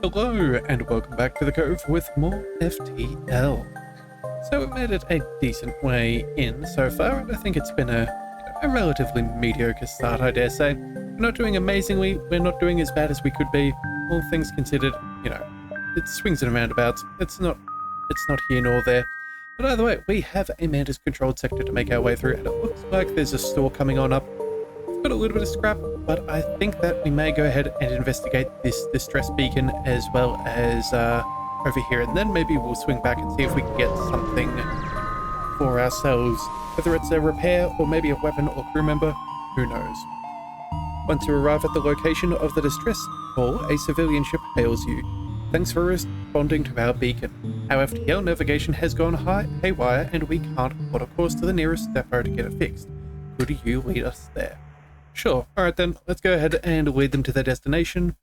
Hello and welcome back to the Cove with more FTL. So we made it a decent way in so far, and I think it's been a relatively mediocre start, I dare say. We're not doing amazingly, we're not doing as bad as we could be. All things considered, it swings and roundabouts. It's not here nor there. But either way, we have a Mantis controlled sector to make our way through, and it looks like there's a store coming on up. We've got a little bit of scrap, but I think that we may go ahead and investigate this distress beacon as well as over here, and then maybe we'll swing back and see if we can get something for ourselves. Whether it's a repair or maybe a weapon or crew member, who knows. Once you arrive at the location of the distress call, a civilian ship hails you. Thanks for responding to our beacon. Our FTL navigation has gone haywire and we can't plot a course to the nearest depot to get it fixed. Could you lead us there? Sure. Alright then, let's go ahead and lead them to their destination.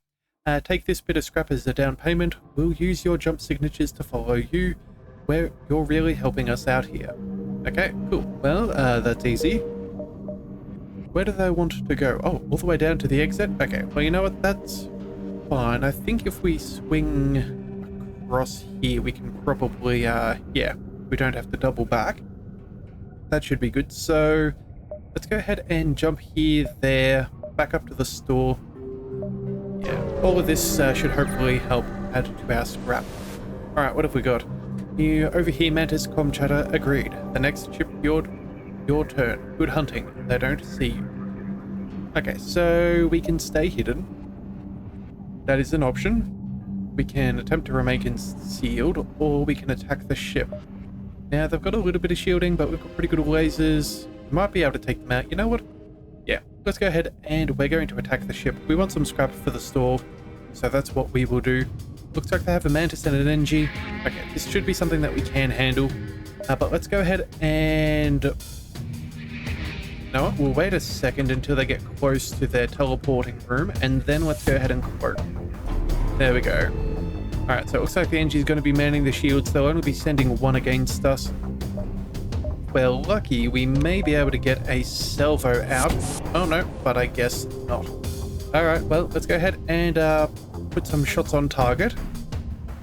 Take this bit of scrap as a down payment. We'll use your jump signatures to follow you, where you're really helping us out here. Okay, cool. Well, that's easy. Where do they want to go? Oh, all the way down to the exit? Okay, well, you know what? That's fine. I think if we swing across here, we can probably, we don't have to double back. That should be good. So let's go ahead and jump here, there, back up to the store. Yeah, all of this should hopefully help add to our scrap. Alright, what have we got? You over here, Mantis, comm chatter, agreed. The next ship, your turn. Good hunting. They don't see you. Okay, so we can stay hidden. That is an option. We can attempt to remain concealed, or we can attack the ship. Now, they've got a little bit of shielding, but we've got pretty good lasers. We might be able to take them out. You know what? Yeah, let's go ahead and we're going to attack the ship. We want some scrap for the store, so that's what we will do. Looks like they have a Mantis and an NG. Okay, this should be something that we can handle. But let's go ahead and... No, we'll wait a second until they get close to their teleporting room, and then let's go ahead and cloak. There we go. Alright, so it looks like the NG is going to be manning the shields. They'll only be sending one against us. We're lucky, we may be able to get a salvo out. Oh no, but I guess not. Alright, well, let's go ahead and put some shots on target.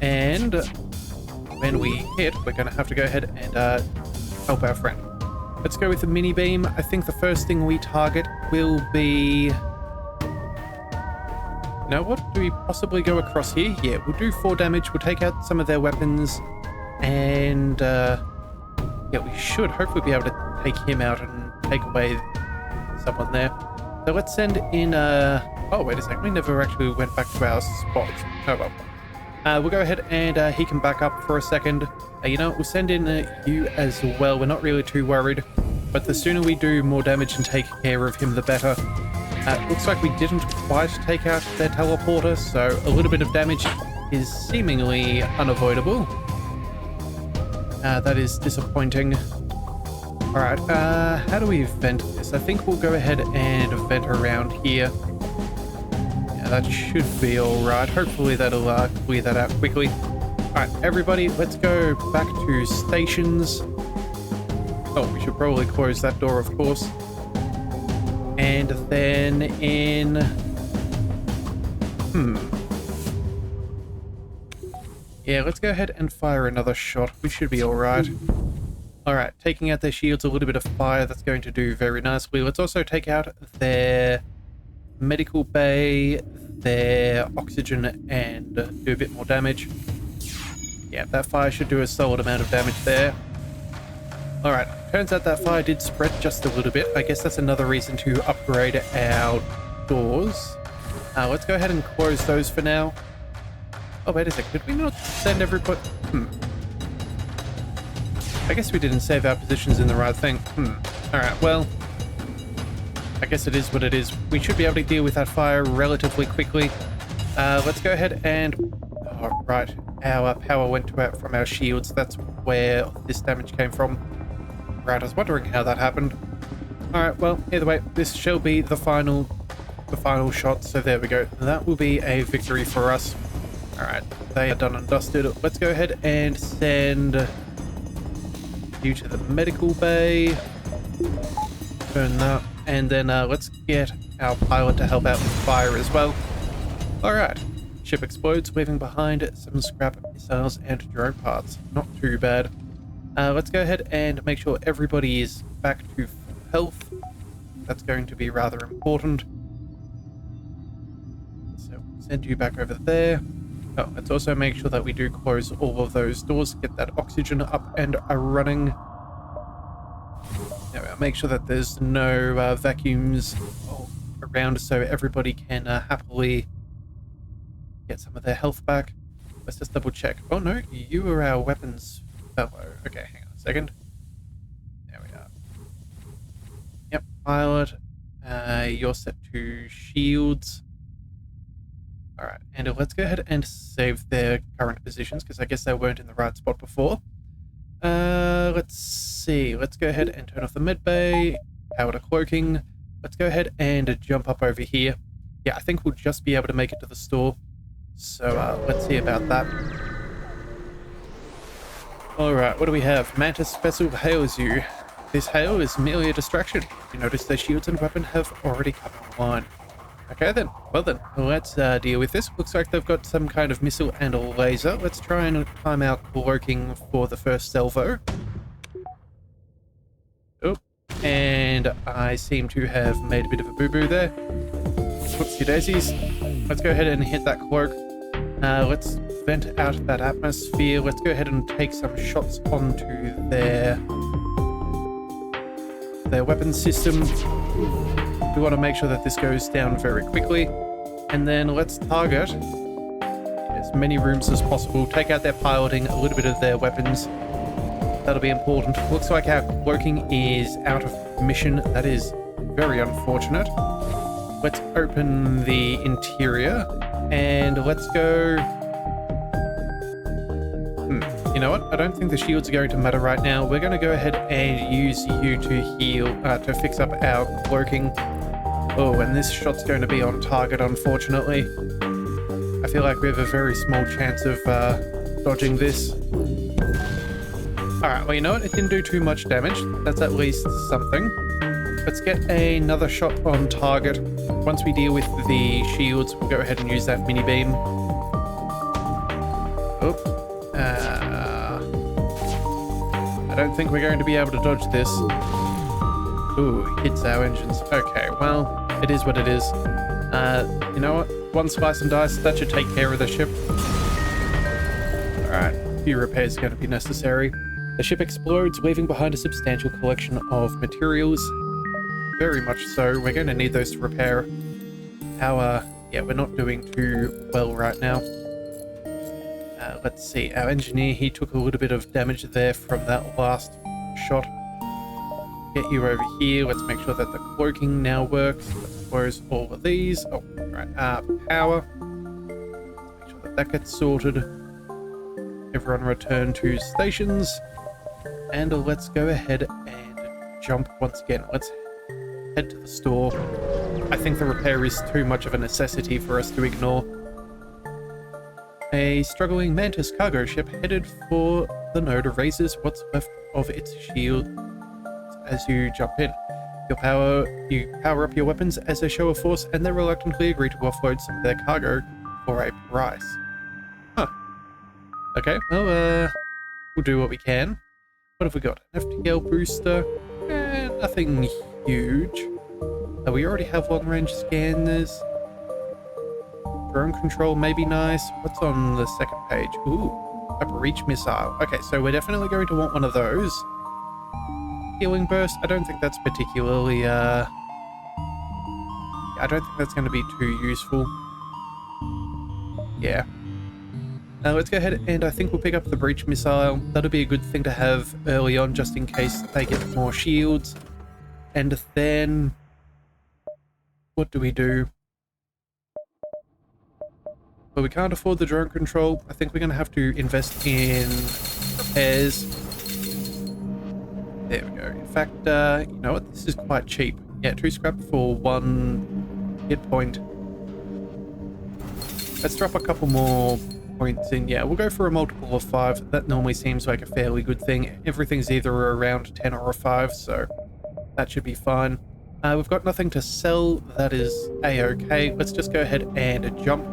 And when we hit, we're going to have to go ahead and help our friend. Let's go with the mini beam. I think the first thing we target will be... Now, what do we possibly go across here? Yeah, we'll do 4 damage. We'll take out some of their weapons. And, yeah, we should hopefully be able to take him out and take away someone there. So let's send in, oh, wait a second. We never actually went back to our spot. Oh, well. We'll go ahead and he can back up for a second. We'll send in you as well. We're not really too worried, but the sooner we do more damage and take care of him, the better. Looks like we didn't quite take out their teleporter, so a little bit of damage is seemingly unavoidable. That is disappointing. Alright, how do we vent this? I think we'll go ahead and vent around here. That should be alright. Hopefully that'll clear that out quickly. Alright, everybody, let's go back to stations. Oh, we should probably close that door, of course. And then in... Yeah, let's go ahead and fire another shot. We should be alright. Alright, taking out their shields, a little bit of fire. That's going to do very nicely. Let's also take out their medical bay, their oxygen, and do a bit more damage. Yeah, that fire should do a solid amount of damage there. Alright, turns out that fire did spread just a little bit. I guess that's another reason to upgrade our doors. Let's go ahead and close those for now. Oh, wait a sec, did we not send everybody? I guess we didn't save our positions in the right thing. Alright, well, I guess it is what it is. We should be able to deal with that fire relatively quickly. Let's go ahead and... Oh, right. Our power went from our shields. That's where this damage came from. Right, I was wondering how that happened. Alright, well, either way, this shall be the final shot. So there we go. That will be a victory for us. Alright, they are done and dusted. Let's go ahead and send you to the medical bay. Turn that. And then let's get our pilot to help out with fire as well. Alright. Ship explodes, leaving behind some scrap missiles and drone parts. Not too bad. Let's go ahead and make sure everybody is back to full health. That's going to be rather important. So send you back over there. Oh, let's also make sure that we do close all of those doors, get that oxygen up and running. Now, make sure that there's no vacuums around so everybody can happily get some of their health back. Let's just double check. Oh no, you are our weapons fellow. Okay, hang on a second. There we are. Yep, pilot. You're set to shields. Alright, and let's go ahead and save their current positions, because I guess they weren't in the right spot before. Let's see. Let's go ahead and turn off the med bay. Power to cloaking. Let's go ahead and jump up over here. Yeah, I think we'll just be able to make it to the store. So, let's see about that. Alright, what do we have? Mantis vessel hails you. This hail is merely a distraction. You notice their shields and weapon have already come online. Okay then, well then, let's deal with this. Looks like they've got some kind of missile and a laser. Let's try and time our cloaking for the first salvo. Oh, and I seem to have made a bit of a boo-boo there. Whoopsie daisies. Let's go ahead and hit that cloak. Let's vent out that atmosphere. Let's go ahead and take some shots onto their weapon system. We want to make sure that this goes down very quickly. And then let's target as many rooms as possible. Take out their piloting, a little bit of their weapons. That'll be important. Looks like our cloaking is out of mission. That is very unfortunate. Let's open the interior and let's go... You know what? I don't think the shields are going to matter right now. We're going to go ahead and use you to heal, to fix up our cloaking. Oh, and this shot's going to be on target, unfortunately. I feel like we have a very small chance of dodging this. Alright, well, you know what? It didn't do too much damage. That's at least something. Let's get another shot on target. Once we deal with the shields, we'll go ahead and use that mini beam. Oh. I don't think we're going to be able to dodge this. Ooh, hits our engines. Okay, well, it is what it is. You know what? One slice and dice, that should take care of the ship. Alright, a few repairs are going to be necessary. The ship explodes, leaving behind a substantial collection of materials. Very much so. We're going to need those to repair our... yeah, we're not doing too well right now. Let's see. Our engineer, he took a little bit of damage there from that last shot. Get you over here. Let's make sure that the cloaking now works. Let's close all of these. Oh, right. Power. Let's make sure that that gets sorted. Everyone return to stations. And let's go ahead and jump once again. Let's head to the store. I think the repair is too much of a necessity for us to ignore. A struggling Mantis cargo ship headed for the node erases what's left of its shield as you jump in. You power up your weapons as a show of force, and they reluctantly agree to offload some of their cargo for a price. Huh. Okay, well, we'll do what we can. What have we got? An FTL booster? Nothing huge. We already have long-range scanners. Drone control may be nice. What's on the second page? Ooh, a breach missile. Okay, so we're definitely going to want one of those. Healing burst. I don't think that's particularly, I don't think that's going to be too useful. Yeah. Now let's go ahead and I think we'll pick up the breach missile. That'll be a good thing to have early on just in case they get more shields. And then... what do we do? Well, we can't afford the drone control. I think we're going to have to invest in repairs. There we go. In fact, you know what? This is quite cheap. Yeah, 2 scrap for 1 hit point. Let's drop a couple more points in. Yeah, we'll go for a multiple of 5. That normally seems like a fairly good thing. Everything's either around 10 or a 5, so that should be fine. We've got nothing to sell. That is a-okay. Let's just go ahead and jump.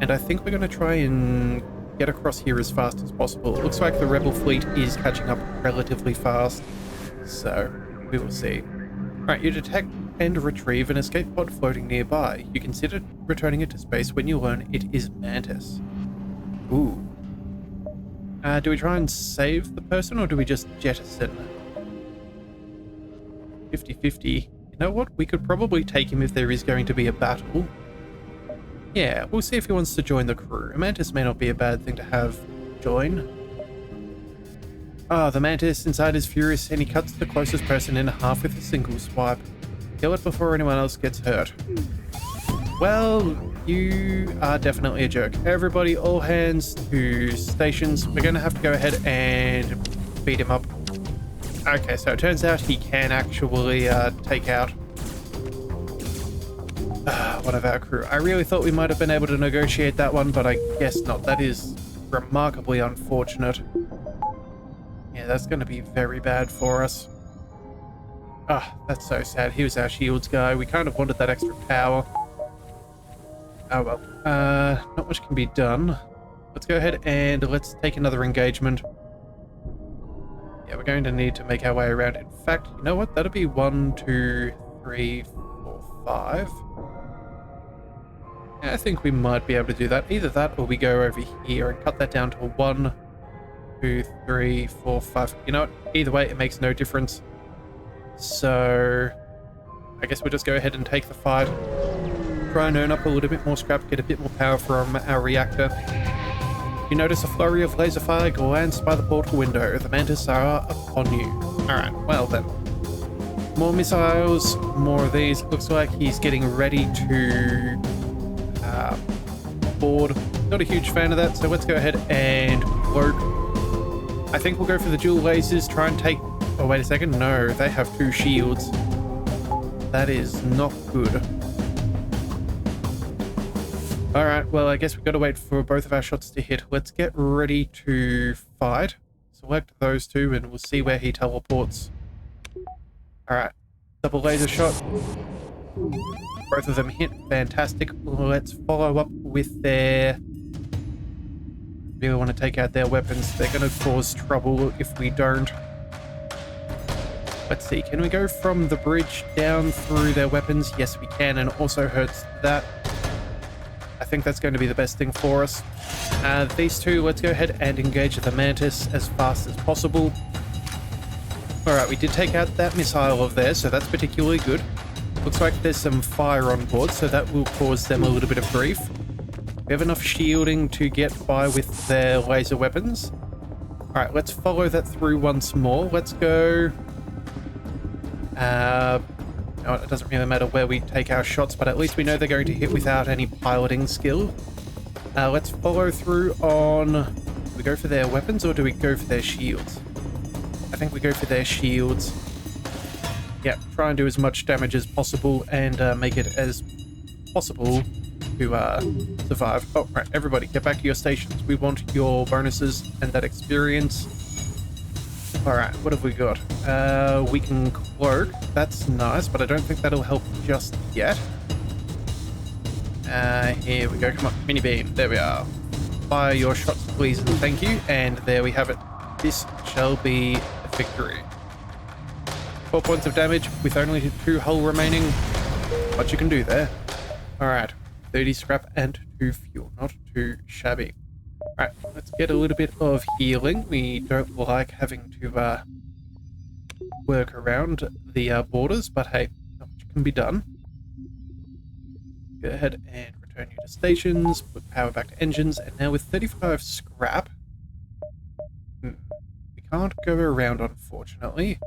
And I think we're going to try and get across here as fast as possible. It looks like the rebel fleet is catching up relatively fast, so we will see. Alright, you detect and retrieve an escape pod floating nearby. You consider returning it to space when you learn it is Mantis. Ooh. Do we try and save the person, or do we just jettison? 50-50. You know what? We could probably take him if there is going to be a battle. Yeah, we'll see if he wants to join the crew. A Mantis may not be a bad thing to have join. Ah, the Mantis inside is furious, and he cuts the closest person in half with a single swipe. Kill it before anyone else gets hurt. Well, you are definitely a jerk. Everybody, all hands to stations. We're going to have to go ahead and beat him up. Okay, so it turns out he can actually take out one of our crew. I really thought we might have been able to negotiate that one, but I guess not. That is remarkably unfortunate. Yeah, that's going to be very bad for us. Ah, that's so sad. He was our shields guy. We kind of wanted that extra power. Oh well. Not much can be done. Let's go ahead and let's take another engagement. Yeah, we're going to need to make our way around. In fact, you know what? That'll be 1, 2, 3, 4, 5. Yeah, I think we might be able to do that. Either that or we go over here and cut that down to 1, 2, 3, 4, 5. You know what? Either way, it makes no difference. So I guess we'll just go ahead and take the fight. Try and earn up a little bit more scrap, get a bit more power from our reactor. You notice a flurry of laser fire glance by the portal window. The Mantis are upon you. Alright, well then. More missiles, more of these. Looks like he's getting ready to board. Not a huge fan of that, so let's go ahead and cloak. I think we'll go for the dual lasers, try and take... Oh, wait a second. No, they have 2 shields. That is not good. Alright, well, I guess we've got to wait for both of our shots to hit. Let's get ready to fight. Select those 2 and we'll see where he teleports. Alright, double laser shot. Both of them hit. Fantastic. Let's follow up with their... Really want to take out their weapons. They're going to cause trouble if we don't. Let's see, can we go from the bridge down through their weapons? Yes, we can, and also hurts that. I think that's going to be the best thing for us. These 2, let's go ahead and engage the Mantis as fast as possible. Alright, we did take out that missile of theirs, so that's particularly good. Looks like there's some fire on board, so that will cause them a little bit of grief. We have enough shielding to get by with their laser weapons. Alright, let's follow that through once more. Let's go... No, it doesn't really matter where we take our shots, but at least we know they're going to hit without any piloting skill. Let's follow through on... Do we go for their weapons or do we go for their shields? I think we go for their shields. Yeah, try and do as much damage as possible and make it as possible to survive. Oh, right, everybody, get back to your stations. We want your bonuses and that experience. Alright, what have we got? We can cloak. That's nice, but I don't think that'll help just yet. Here we go. Come on, mini beam. There we are. Fire your shots, please, and thank you. And there we have it. This shall be a victory. 4 points of damage with only 2 hull remaining. What you can do there. Alright, 30 scrap and 2 fuel. Not too shabby. Alright, let's get a little bit of healing. We don't like having to work around the borders, but hey, not much can be done. Go ahead and return you to stations, put power back to engines, and now with 35 scrap, we can't go around, unfortunately.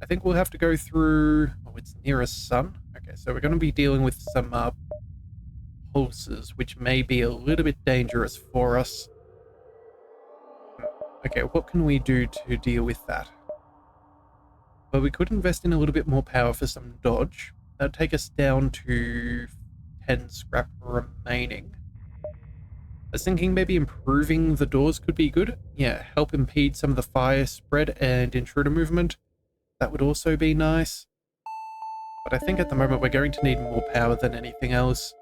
I think we'll have to go through... Oh, it's nearest sun. Okay, so we're going to be dealing with some pulses, which may be a little bit dangerous for us. Okay, what can we do to deal with that? Well, we could invest in a little bit more power for some dodge. That'd take us down to 10 scrap remaining. I was thinking maybe improving the doors could be good. Yeah, help impede some of the fire spread and intruder movement. That would also be nice. But I think at the moment we're going to need more power than anything else.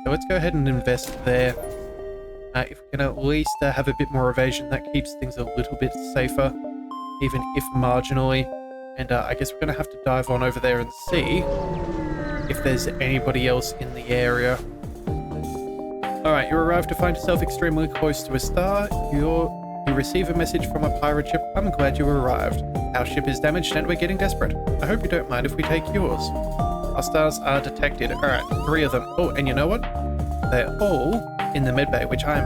So let's go ahead and invest there. If we can at least have a bit more evasion, that keeps things a little bit safer, even if marginally. And I guess we're going to have to dive on over there and see if there's anybody else in the area. Alright, you arrive to find yourself extremely close to a star. You receive a message from a pirate ship. I'm glad you arrived. Our ship is damaged and we're getting desperate. I hope you don't mind if we take yours. Our stars are detected. Alright, 3 of them. Oh, and you know what? They're all in the medbay, which I'm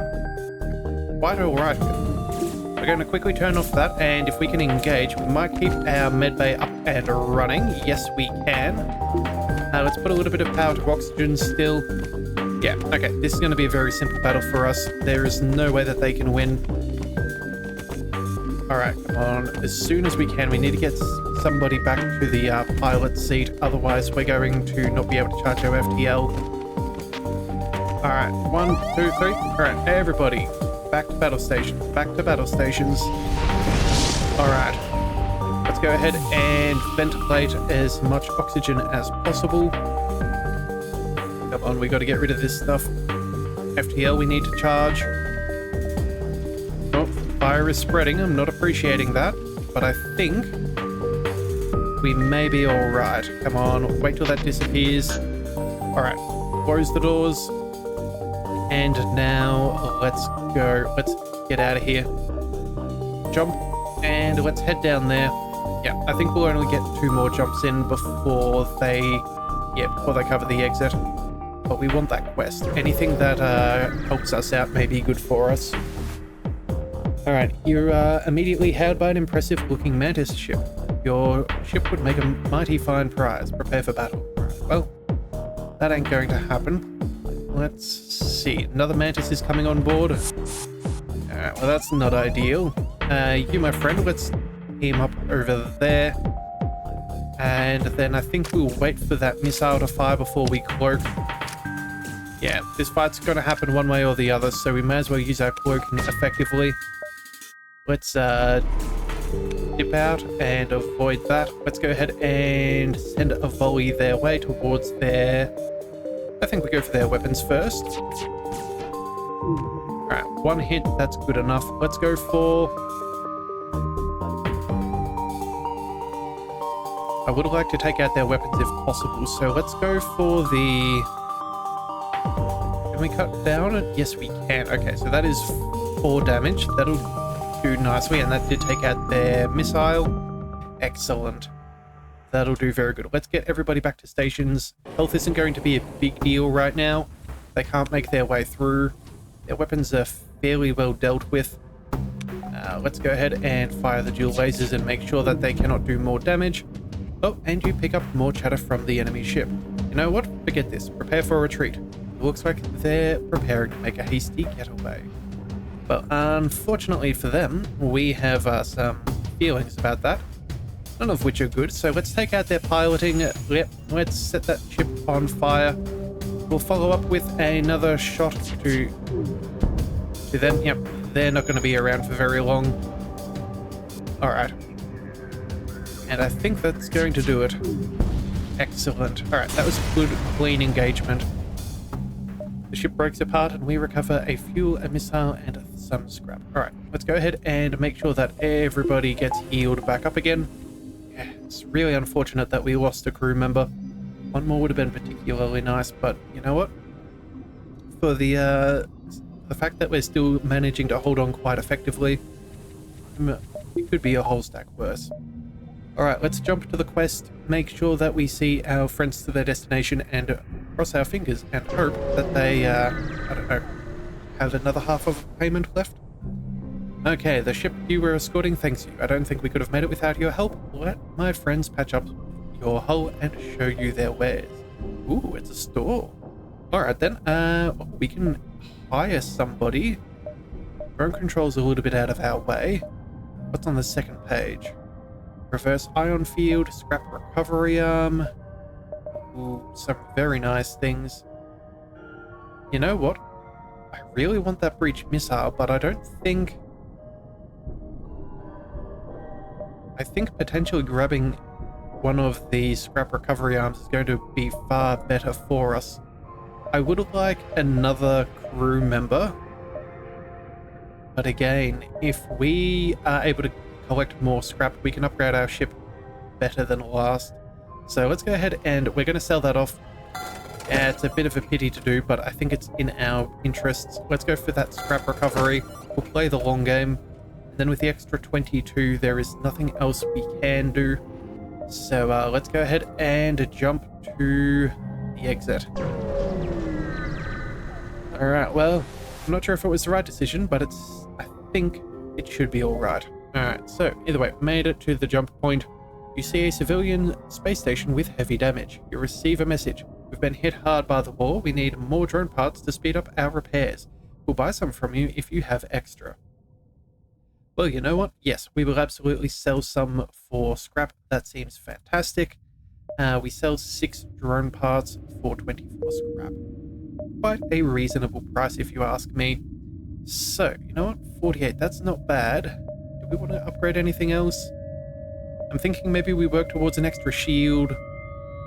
quite alright with. We're going to quickly turn off that, and if we can engage, we might keep our medbay up and running. Yes, we can. Let's put a little bit of power to oxygen still. Yeah, okay, this is going to be a very simple battle for us. There is no way that they can win. Alright, come on. As soon as we can, we need to get somebody back to the pilot seat. Otherwise, we're going to not be able to charge our FTL. Alright, 1, 2, 3. Alright, everybody. Back to battle stations. Back to battle stations. Alright. Let's go ahead and ventilate as much oxygen as possible. Come on, we got to get rid of this stuff. FTL we need to charge. Oh, fire is spreading. I'm not appreciating that. But I think we may be alright. Come on, wait till that disappears. Alright, close the doors. And now let's go. Let's get out of here. Jump. And let's head down there. Yeah, I think we'll only get 2 more jumps in before they cover the exit. But we want that quest. Anything that helps us out may be good for us. Alright, you're immediately hailed by an impressive-looking Mantis ship. Your ship would make a mighty fine prize. Prepare for battle. Well, that ain't going to happen. Let's see. Another Mantis is coming on board. Alright, well that's not ideal. You, my friend, let's team up over there. And then I think we'll wait for that missile to fire before we cloak. Yeah, this fight's going to happen one way or the other, so we may as well use our cloaking effectively. Let's dip out and avoid that. Let's go ahead and send a volley their way towards their... I think we go for their weapons first. Alright, 1 hit, that's good enough. Let's go for... I would like to take out their weapons if possible, so let's go for the... Can we cut down it? Yes, we can. Okay, so that is 4 damage. That'll do nicely, and that did take out their missile. Excellent. That'll do very good. Let's get everybody back to stations. Health isn't going to be a big deal right now. They can't make their way through. Their weapons are fairly well dealt with. Let's go ahead and fire the dual lasers and make sure that they cannot do more damage. Oh, and you pick up more chatter from the enemy ship. You know what? Forget this. Prepare for a retreat. It looks like they're preparing to make a hasty getaway. Well, unfortunately for them, we have some feelings about that. None of which are good, so let's take out their piloting. Yep, let's set that ship on fire. We'll follow up with another shot to them. Yep, they're not going to be around for very long. Alright. And I think that's going to do it. Excellent. Alright, that was good, clean engagement. The ship breaks apart and we recover a fuel, a missile, and some scrap. Alright, let's go ahead and make sure that everybody gets healed back up again. Yeah, it's really unfortunate that we lost a crew member. 1 more would have been particularly nice, but you know what? For the fact that we're still managing to hold on quite effectively, it could be a whole stack worse. Alright, let's jump to the quest, make sure that we see our friends to their destination, and cross our fingers and hope that they, I don't know, have another half of payment left. Okay, the ship you were escorting thanks you. I don't think we could have made it without your help. Let my friends patch up your hull and show you their wares. Ooh, it's a store. Alright then, we can hire somebody. Drone control's a little bit out of our way. What's on the 2nd page? Reverse ion field, scrap recovery arm. Ooh, some very nice things. You know what? I really want that breach missile, but I don't think... I think potentially grabbing one of the scrap recovery arms is going to be far better for us. I would like another crew member But again, if we are able to collect more scrap, we can upgrade our ship better than last. So let's go ahead and we're going to sell that off. It's a bit of a pity to do, but I think it's in our interests. Let's go for that scrap recovery. We'll play the long game. And then with the extra 22, there is nothing else we can do. So let's go ahead and jump to the exit. Alright, well, I'm not sure if it was the right decision, but I think it should be alright. Alright, so either way, made it to the jump point. You see a civilian space station with heavy damage. You receive a message. We've been hit hard by the war. We need more drone parts to speed up our repairs. We'll buy some from you if you have extra. Well, you know what? Yes, we will absolutely sell some for scrap. That seems fantastic. We sell 6 drone parts for 24 scrap. Quite a reasonable price if you ask me. So, you know what? 48, that's not bad. Do we want to upgrade anything else? I'm thinking maybe we work towards an extra shield.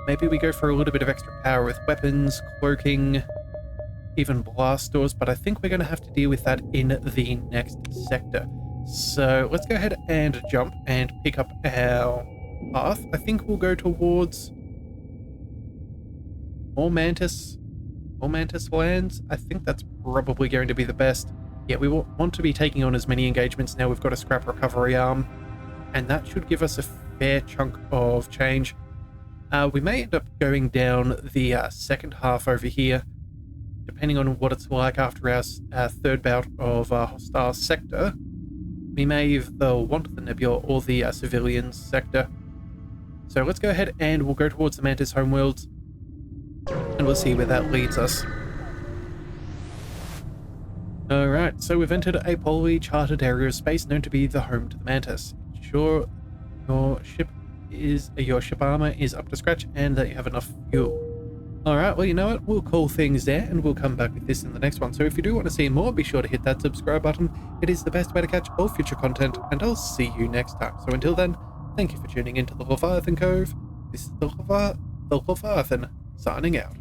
Maybe we go for a little bit of extra power with weapons, cloaking, even blast doors, but I think we're going to have to deal with that in the next sector. So let's go ahead and jump and pick up our path. I think we'll go towards more Mantis lands. I think that's probably going to be the best. Yeah, we want to be taking on as many engagements now. We've got a scrap recovery arm, and that should give us a fair chunk of change. We may end up going down the second half over here, depending on what it's like after our third bout of hostile sector. We may either want the Nebula or the civilians sector. So let's go ahead and we'll go towards the Mantis homeworlds, and we'll see where that leads us. Alright, so we've entered a polarly charted area of space known to be the home to the Mantis. Ensure your ship armor is up to scratch and that you have enough fuel. Alright, well, you know what? We'll call things there and we'll come back with this in the next one. So if you do want to see more, be sure to hit that subscribe button. It is the best way to catch all future content, and I'll see you next time. So until then, thank you for tuning into the Leviathan Cove. This is the Leviathan signing out.